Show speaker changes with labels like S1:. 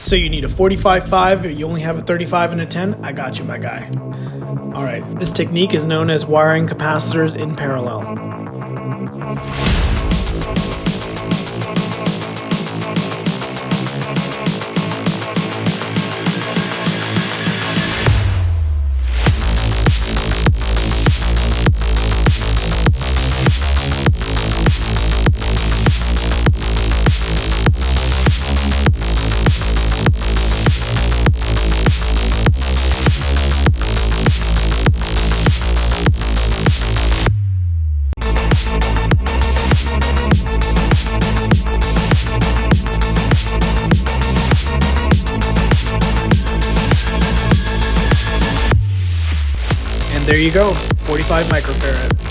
S1: So you need a 45.5, but you only have a 35 and a 10? I got you, my guy. All right, this technique is known as wiring capacitors in parallel. There you go, 45 microfarads.